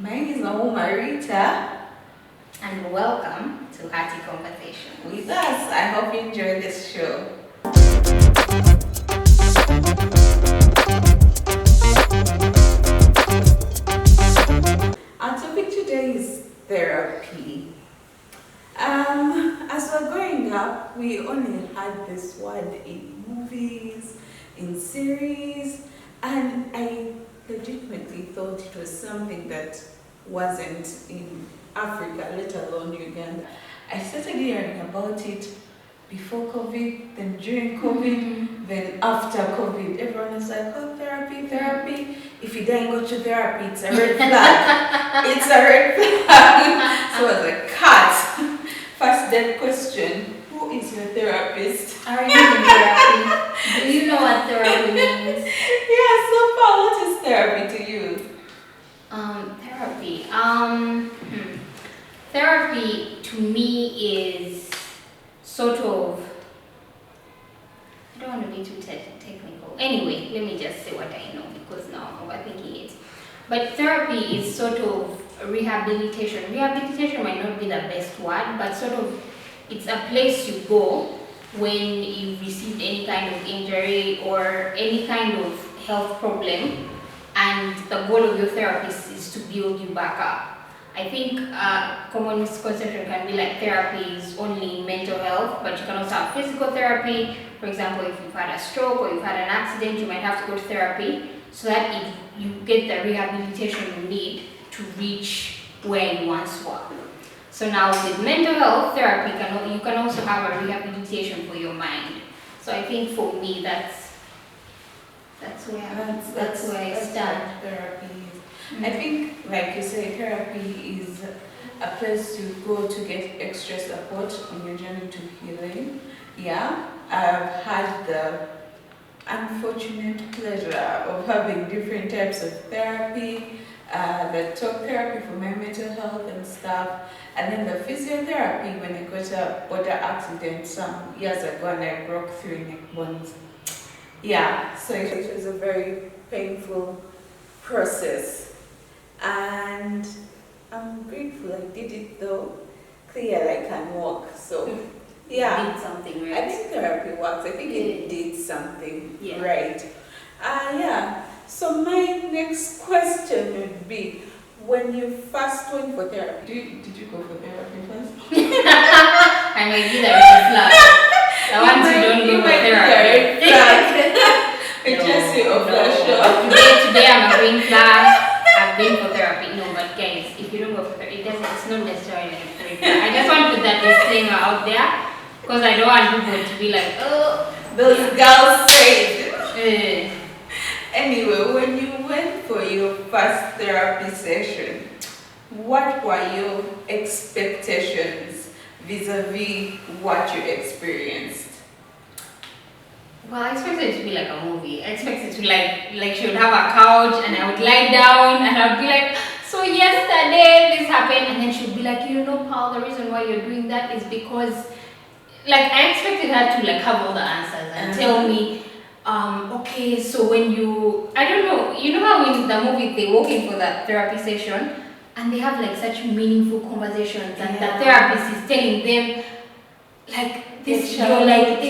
Mine is Marita. And welcome to Hearty Conversation With us. I hope you enjoy this show. Our topic today is therapy. As we're growing up, we only had this word in movies, in series, and I legitimately thought it was something that wasn't in Africa, let alone Uganda. I started hearing about it before COVID, then during COVID, then after COVID. Everyone was like, oh, therapy. If you didn't go to therapy, it's a red flag. It's a red flag. So I was like, cut. First dead question, who is your therapist? Are you in therapy? Do you know what therapy means? Yeah, so far, what is therapy to you? Therapy. Therapy to me is sort of, I don't want to be too technical. Anyway, let me just say what I know because now I'm overthinking it. But therapy is sort of rehabilitation. Rehabilitation might not be the best word, but sort of it's a place you go when you've received any kind of injury or any kind of health problem, and the goal of your therapist is to build you back up. I think common misconception can be like therapy is only mental health, but you can also have physical therapy. For example, if you've had a stroke or you've had an accident, you might have to go to therapy so that you get the rehabilitation you need to reach where you once were. So now with mental health therapy, you can also have a rehabilitation for your mind. So I think for me that's where I stand. Therapy is. I think, like you say, therapy is a place you go to get extra support on your journey to healing. Yeah, I've had the unfortunate pleasure of having different types of therapy, the talk therapy for my mental health and stuff, and then the physiotherapy when I got a border accident some years ago and I broke 3 neck bones. Yeah, so it was a very painful process, and I'm grateful I did it though. Clearly I can walk, so yeah. It did something right. I think therapy works. I think it did something right. Yeah. So my next question would be, when you first went for therapy, did you go for therapy first? I might be the red flag. The ones who don't go for therapy. Today I'm a green flag. I've been for therapy. No, but guys, if you don't go for therapy, it's not necessarily a green flag. I just want to put that disclaimer out there because I don't want people to be like, oh, those girls said. Anyway, when you went for your first therapy session, what were your expectations vis-a-vis what you experienced? Well, I expected it to be like a movie. I expected it to be like she would have a couch and I would lie down and I would be like, so yesterday this happened, and then she would be like, you know, Paul, the reason why you're doing that is because, like, I expected her to like have all the answers and tell me, okay, so when I don't know, you know how in the movie they walk in for that therapy session and they have like such meaningful conversations and the therapist is telling them like this, you're like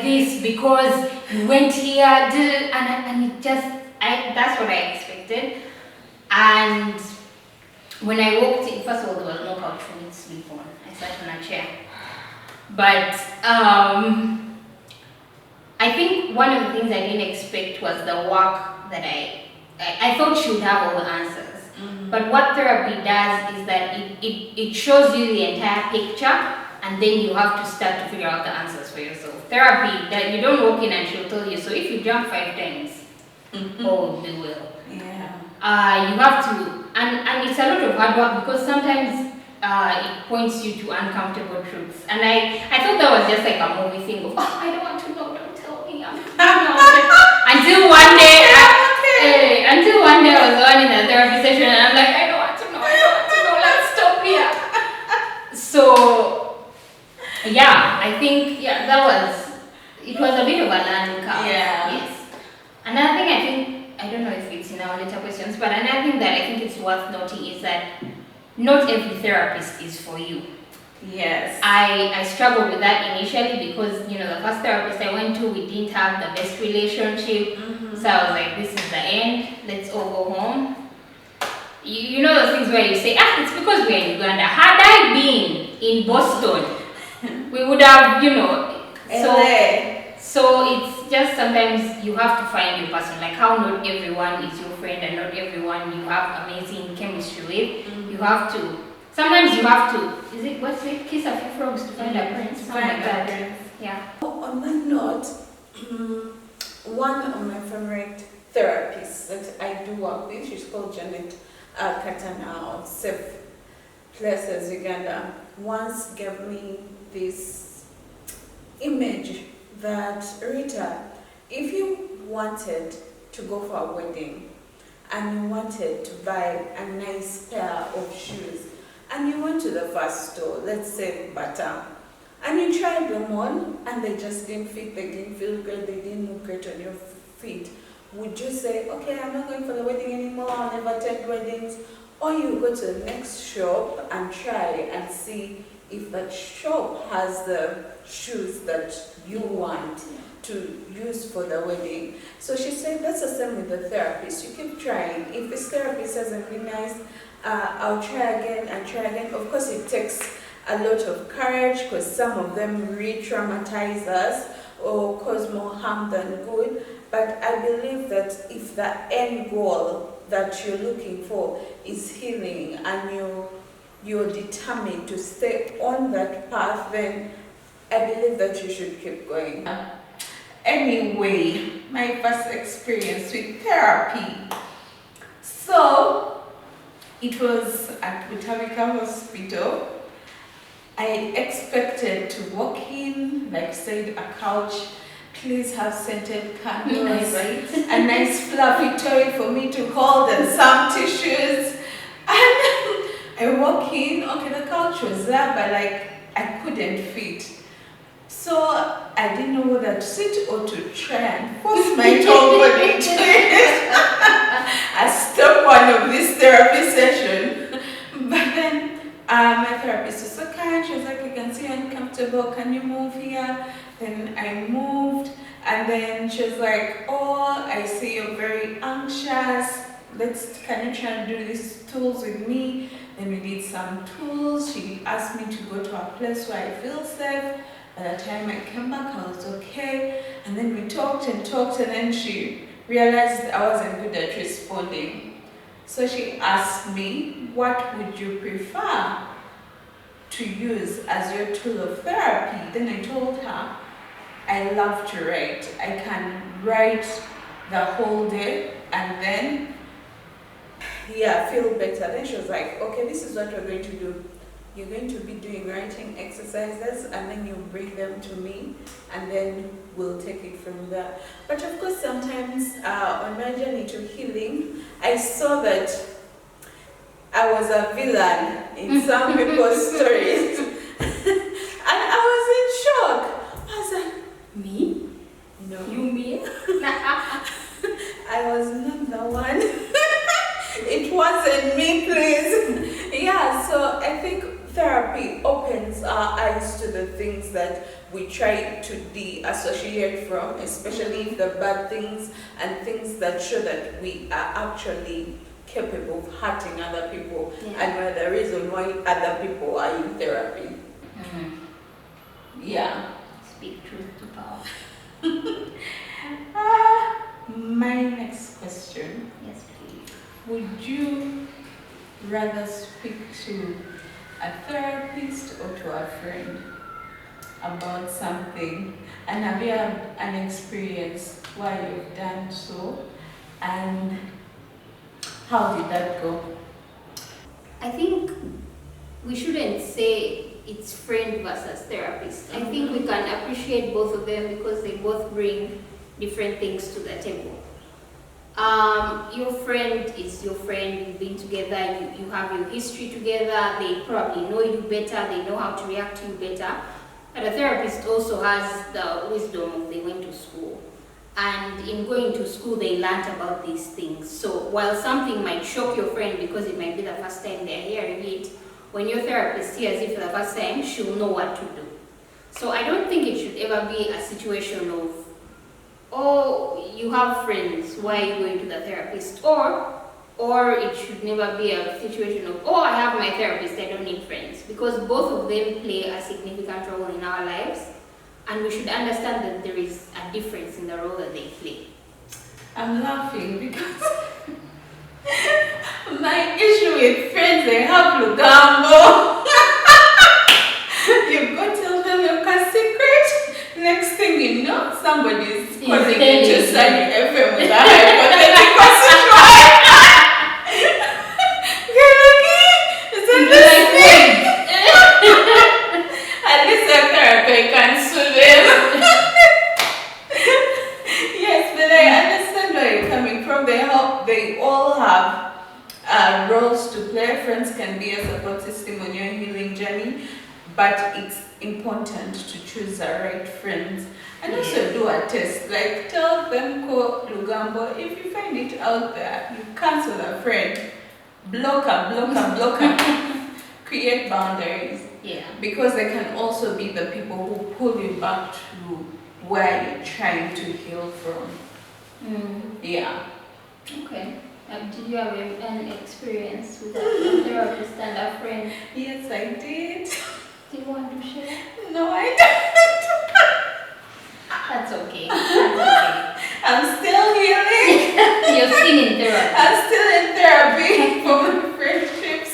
this because you went here, and it just, that's what I expected. And when I walked in, first of all, there was no couch for me to sleep on. I sat on a chair. But I think one of the things I didn't expect was the work that I thought she would have all the answers. But what therapy does is that it shows you the entire picture, and then you have to start to figure out the answers for yourself. Therapy, that you don't walk in and she'll tell you, so if you jump 5 times, all will be well. Yeah. You have to, and it's a lot of hard work because sometimes it points you to uncomfortable truths. And I thought that was just like a movie thing of, oh, I don't want to know, don't tell me. Until one day I was on in a therapy session and I'm like, I don't want to know, let's stop here. So, yeah, I think, it was a bit of a learning curve. Yeah. Yes. Another thing I think I don't know if it's in our later questions, but another thing that I think it's worth noting is that not every therapist is for you. Yes. I struggled with that initially because, the first therapist I went to, we didn't have the best relationship. So I was like, this is the end, let's all go home. You know those things where you say, it's because we're in Uganda. Had I been in Boston, we would have, So it's just sometimes you have to find your person, like how not everyone is your friend and not everyone you have amazing chemistry with. You have to, sometimes you have to, what's it, kiss a few frogs to find a prince, something like that. Yeah. On that note, one of my favorite therapists that I do work with, she's called Janet Katana of Safe Places Uganda, once gave me this image that, Rita, if you wanted to go for a wedding and you wanted to buy a nice pair of shoes and you went to the first store, let's say Bata, and you tried them on and they just didn't fit, they didn't feel good, they didn't look great on your feet, would you say, okay, I'm not going for the wedding anymore, I'll never attend weddings? Or you go to the next shop and try and see if that shop has the shoes that you want to use for the wedding. So she said that's the same with the therapist. You keep trying. If this therapist hasn't been nice, I'll try again and try again. Of course, it takes a lot of courage because some of them re-traumatize us or cause more harm than good. But I believe that if the end goal that you're looking for is healing and you're determined to stay on that path, then I believe that you should keep going. Anyway, my first experience with therapy. So, it was at Butavika Hospital. I expected to walk in, like said, a couch, please have scented candles, a nice fluffy toy for me to hold and some tissues. And I walk in, okay, the couch was there, but I couldn't fit. So I didn't know whether to sit or to try and force my tall body to it. I stopped one of this therapy session. But then my therapist was so kind, she was like, I can see you're uncomfortable, can you move here? Then I moved, and then she was like, oh, I see you're very anxious. Can you try and do these tools with me? Then we did some tools. She asked me to go to a place where I feel safe. By the time I came back, I was okay. And then we talked, and then she realized I wasn't good at responding. So she asked me, what would you prefer to use as your tool of therapy? Then I told her, I love to write. I can write the whole day and then, feel better. Then she was like, okay, this is what we're going to do. You're going to be doing writing exercises and then you bring them to me and then we'll take it from there. But of course, sometimes on my journey to healing, I saw that I was a villain in some people's stories. And I was in shock. I was like, me? No. You me? I was not the one. It wasn't me, please. So I think therapy opens our eyes to the things that we try to de-associate from, especially the bad things and things that show that we are actually capable of hurting other people and are the reason why other people are in therapy. Speak truth to power. My next question. Yes, please. Would you rather speak to a therapist or to a friend about something? And have you had an experience where you've done so? And how did that go? I think we shouldn't say it's friend versus therapist. I think we can appreciate both of them because they both bring different things to the table. Your friend is your friend, you've been together, you have your history together, they probably know you better, they know how to react to you better. But a therapist also has the wisdom of they went to school. and in going to school they learnt about these things. So while something might shock your friend because it might be the first time they're hearing it, when your therapist hears it for the first time, she'll know what to do. So I don't think it should ever be a situation of, oh, you have friends, why are you going to the therapist? Or it should never be a situation of, oh, I have my therapist, I don't need friends. Because both of them play a significant role in our lives, and we should understand that there is a difference in the role that they play. I'm laughing because my issue with friends, they have Lugambo. You go tell them your secret, next thing you know, somebody's calling you to Sunny FM with a hypothetical situation. At least a therapist can sue them. Yes, but I understand where you're coming from. They all have roles to play. Friends can be a support system on your healing journey, but it's important to choose the right friends. And also do a test, like tell them, call Lugambo, if you find it out there, you cancel a friend. Block her. Create boundaries. Yeah. Because they can also be the people who pull you back to where you're trying to heal from. Yeah. Okay. Did you have an experience with a therapist and a friend? Yes, I did. Do you want to share? No, I don't. That's okay. I'm still healing. You're still in therapy. I'm still in therapy for my friendships.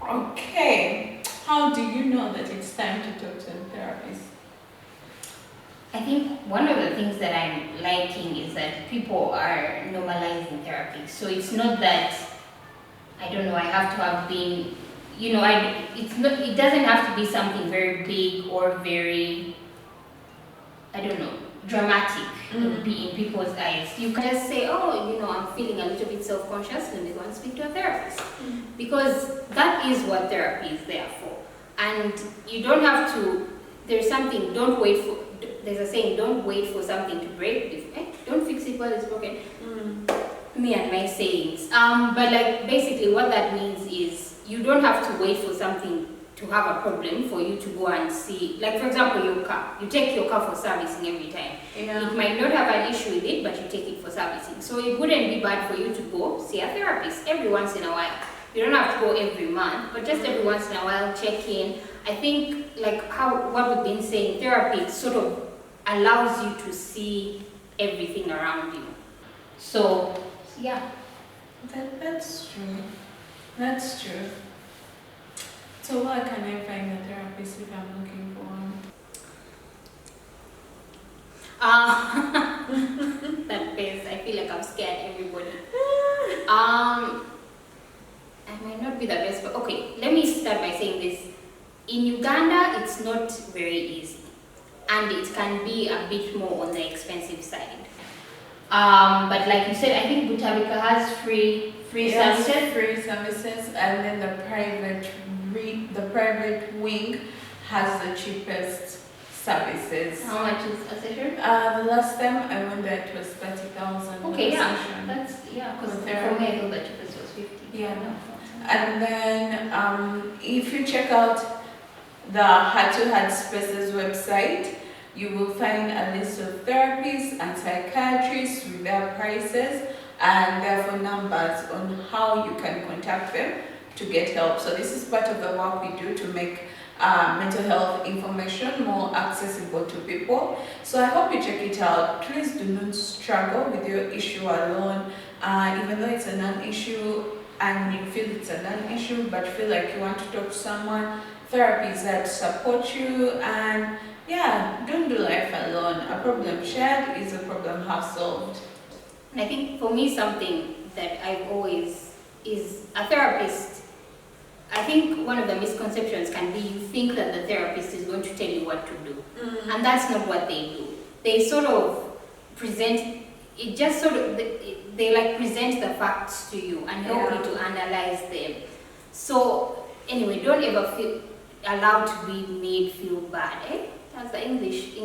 Okay. How do you know that it's time to talk to a therapist? I think one of the things that I'm liking is that people are normalizing therapy. So it's not that, I don't know, I have to have been, you know, it doesn't have to be something very big or very, I don't know, dramatic in people's eyes. You can just say, oh, you know, I'm feeling a little bit self-conscious, let me go and speak to a therapist. Because that is what therapy is there for. And you don't have to, there's something, there's a saying, don't wait for something to break. Don't fix it while it's broken. Me and my sayings. But like basically what that means is you don't have to wait for something to have a problem for you to go and see. Like for example, your car. You take your car for servicing every time. Yeah. It might not have an issue with it, but you take it for servicing. So it wouldn't be bad for you to go see a therapist every once in a while. You don't have to go every month, but just every once in a while, check in. I think like what we've been saying, therapy sort of allows you to see everything around you. So yeah. That's true. That's true. So where can I find a therapist if I'm looking for one? That face, I feel like I've scared everybody. I might not be the best, but okay, let me start by saying this. In Uganda, it's not very easy, and it can be a bit more on the expensive side. But like you said, I think Butabika has free services. Free services, and then the private wing has the cheapest services. How much is a session? The last time I went there, it was 30,000. Okay, yeah, session. that's because for me I thought the cheapest was 50. Yeah. And then if you check out the Heart to Heart Spaces website, you will find a list of therapists and psychiatrists with their prices and their phone numbers on how you can contact them to get help. So this is part of the work we do to make mental health information more accessible to people. So I hope you check it out. Please do not struggle with your issue alone. Even though it's a non-issue and you feel it's a non-issue but feel like you want to talk to someone, therapy is there to support you. And yeah, don't do life alone. A problem shared is a problem half solved. I think for me something that I've always is a therapist. I think one of the misconceptions can be you think that the therapist is going to tell you what to do. And that's not what they do. They sort of present, it just sort of, they like present the facts to you and help you to analyze them. So anyway, don't ever feel, allowed to be made feel bad. That's the English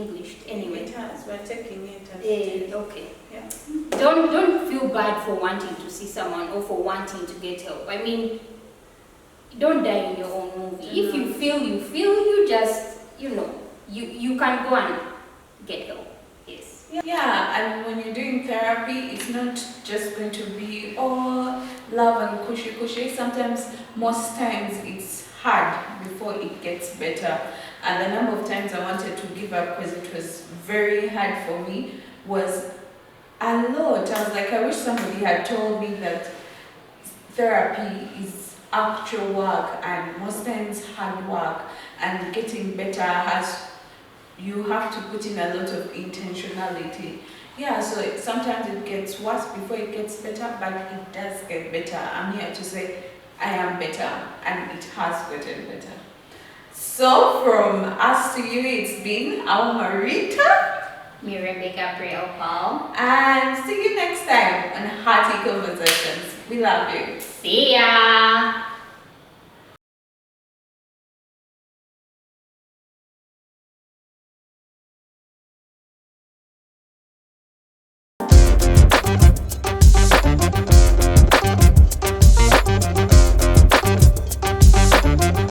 anyway. It has. We're taking it as Okay. Yeah. Don't feel bad for wanting to see someone or for wanting to get help. I mean, don't die in your own movie. If you feel, you just, you can go and get help. Yes. Yeah, and when you're doing therapy, it's not just going to be all love and cushy. Sometimes, most times, it's hard before it gets better. And the number of times I wanted to give up because it was very hard for me was a lot. I was like, I wish somebody had told me that therapy is actual work and most times hard work, and getting better you have to put in a lot of intentionality. Yeah, so sometimes it gets worse before it gets better, but it does get better. I'm here to say I am better, and it has gotten better. So from us to you, it's been our Marita, Me, Rebecca Priel, and see you next time on Hearty Conversations. We love you. See ya!